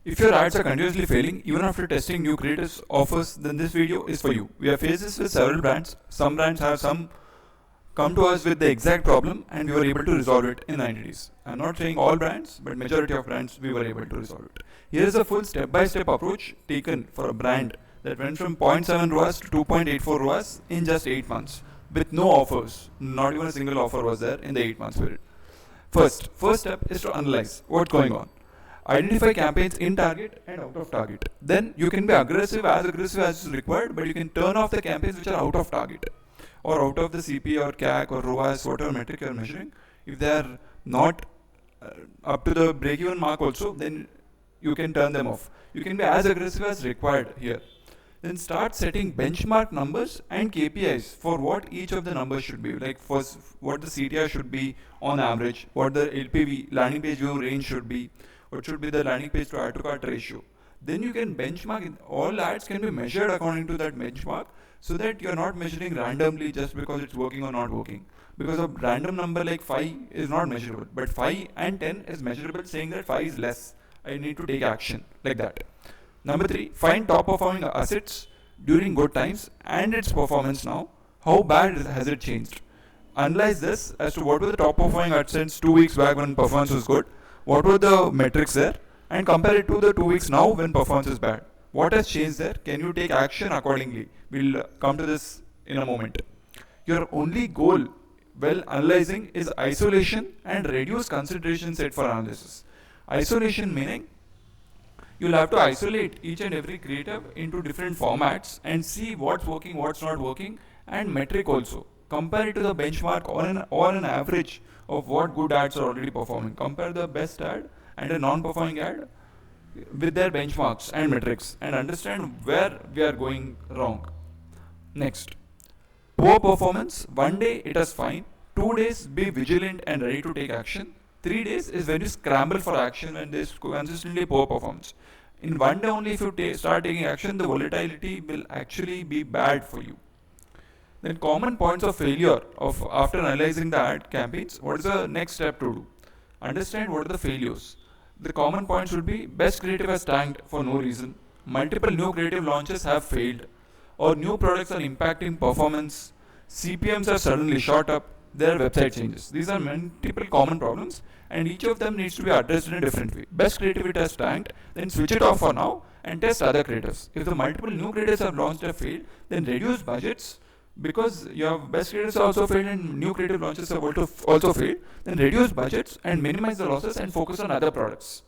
If your ads are continuously failing, even after testing new creatives offers, then this video is for you. We have faced this with several brands. Some brands have some come to us with the exact problem and we were able to resolve it in 90 days. I'm not saying all brands, but majority of brands we were able to resolve it. Here is a full step-by-step approach taken for a brand that went from 0.7 ROAS to 2.84 ROAS in just 8 months with no offers. Not even a single offer was there in the 8 months period. First step is to analyze what's going on. Identify campaigns in target and out of target. Then you can be aggressive as is required, but you can turn off the campaigns which are out of target or out of the CP or CAC or ROAS, whatever metric you are measuring. If they are not up to the break-even mark also, then you can turn them off. You can be as aggressive as required here. Then start setting benchmark numbers and KPIs for what each of the numbers should be. Like first, what the CTR should be on average, what the LPV, landing page view range should be, what should be the landing page to add to cart ratio. Then you can benchmark it. All ads can be measured according to that benchmark so that you're not measuring randomly just because it's working or not working. Because a random number like 5 is not measurable, but 5 and 10 is measurable, saying that 5 is less. I need to take action like that. Number 3, find top performing assets during good times and its performance now. How bad has it changed? Analyze this as to what were the top performing assets 2 weeks back when performance was good, what were the metrics there, and compare it to the 2 weeks now when performance is bad. What has changed there? Can you take action accordingly? We'll come to this in a moment. Your only goal while analyzing is isolation and reduce consideration set for analysis. Isolation meaning you'll have to isolate each and every creative into different formats and see what's working, what's not working, and metric also. Compare it to the benchmark or an average of what good ads are already performing. Compare the best ad and a non-performing ad with their benchmarks and metrics and understand where we are going wrong. Next, poor performance. 1 day it is fine. 2 days be vigilant and ready to take action. 3 days is when you scramble for action and there's consistently poor performance. In 1 day only if you start taking action, the volatility will actually be bad for you. Then common points of failure of after analyzing the ad campaigns, what is the next step to do? Understand what are the failures. The common points would be best creative has tanked for no reason, multiple new creative launches have failed, or new products are impacting performance, CPMs have suddenly shot up, there are website changes. These are multiple common problems and each of them needs to be addressed in a different way. Best creativity has tanked, then switch it off for now and test other creatives. If the multiple new creatives have launched or failed, then reduce budgets because your best creatives also failed and new creative launches have also failed, then reduce budgets and minimize the losses and focus on other products.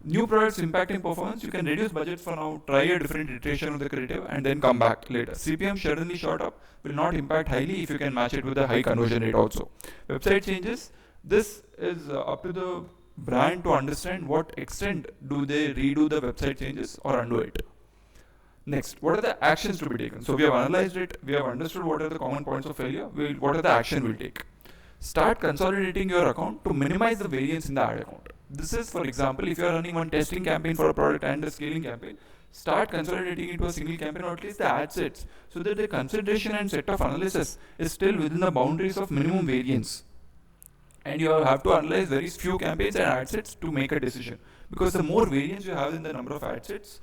New products impacting performance, you can reduce budgets for now, try a different iteration of the creative and then come back later. CPM suddenly shot up will not impact highly if you can match it with a high conversion rate also. Website changes, this is up to the brand to understand what extent do they redo the website changes or undo it. Next, what are the actions to be taken? So we have analyzed it, we have understood what are the common points of failure, what are the action we'll take. Start consolidating your account to minimize the variance in the ad account. This is, for example, if you are running one testing campaign for a product and a scaling campaign, start consolidating into a single campaign or at least the ad sets so that the consideration and set of analysis is still within the boundaries of minimum variance. And you have to analyze very few campaigns and ad sets to make a decision. Because the more variance you have in the number of ad sets,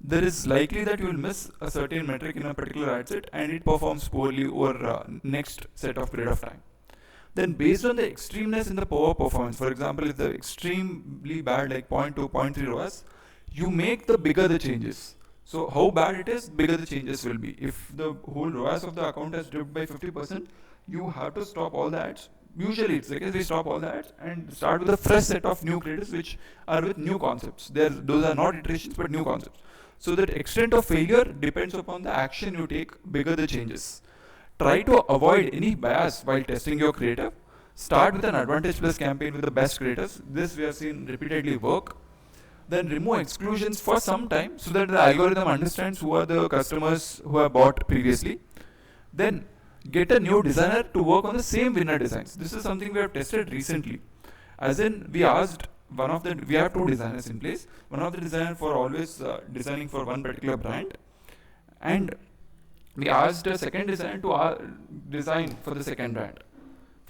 there is likely that you will miss a certain metric in a particular ad set and it performs poorly over next set of period of time. Then based on the extremeness in the poor performance, for example, if the extremely bad like 0.2, 0.3 ROAS, you make the bigger the changes. So how bad it is, bigger the changes will be. If the whole ROAS of the account has dipped by 50%, you have to stop all the ads. Usually it's like we stop all the ads and start with a fresh set of new creatives which are with new concepts. Those are not iterations but new concepts. So that extent of failure depends upon the action you take, bigger the changes. Try to avoid any bias while testing your creative. Start with an Advantage Plus campaign with the best creators. This we have seen repeatedly work. Then remove exclusions for some time so that the algorithm understands who are the customers who have bought previously. Then get a new designer to work on the same winner designs. This is something we have tested recently. As in, we asked we have 2 designers in place. One of the designer for always designing for one particular brand, and we asked a second designer to design for the second brand.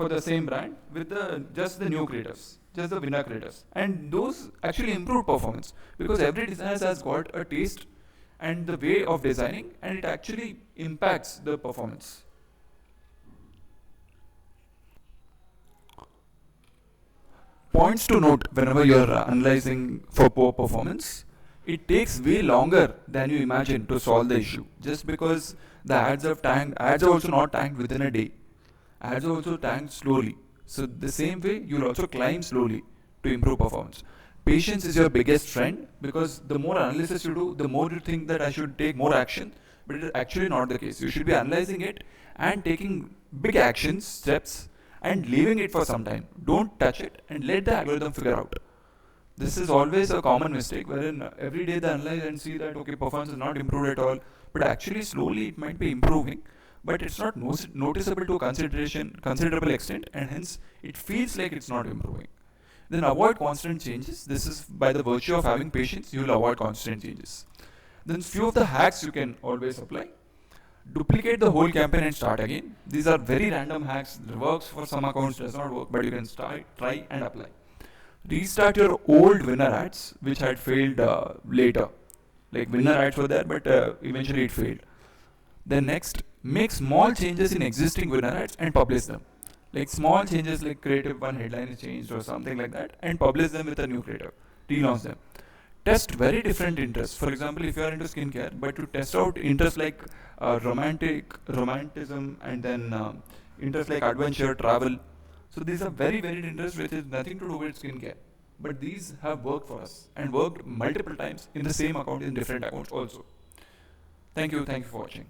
for the same brand with the just the new creatives, just the winner creatives, and those actually improve performance because every designer has got a taste and the way of designing, and it actually impacts the performance. Points to note whenever you are analyzing for poor performance. It takes way longer than you imagine to solve the issue just because the ads are also not tanked within a day. Ads are also tanked slowly. So the same way you'll also climb slowly to improve performance. Patience is your biggest friend because the more analysis you do, the more you think that I should take more action, but it is actually not the case. You should be analyzing it and taking big actions, steps, and leaving it for some time. Don't touch it and let the algorithm figure out. This is always a common mistake wherein every day they analyze and see that okay, performance is not improved at all, but actually slowly it might be improving, but it's not noticeable to a considerable extent, and hence it feels like it's not improving. Then avoid constant changes. This is by the virtue of having patience, you will avoid constant changes. Then few of the hacks you can always apply. Duplicate the whole campaign and start again. These are very random hacks. It works for some accounts, does not work, but you can start, try and apply. Restart your old winner ads which had failed later. Like winner ads were there, but eventually it failed. Then next, make small changes in existing winner ads and publish them. Like small changes like creative one headline is changed or something like that, and publish them with a new creative. Relaunch them. Test very different interests. For example, if you are into skincare, but to test out interests like romanticism, and then interests like adventure, travel. So these are very varied interests which has nothing to do with skincare. But these have worked for us and worked multiple times in the same account in different accounts also. Thank you for watching.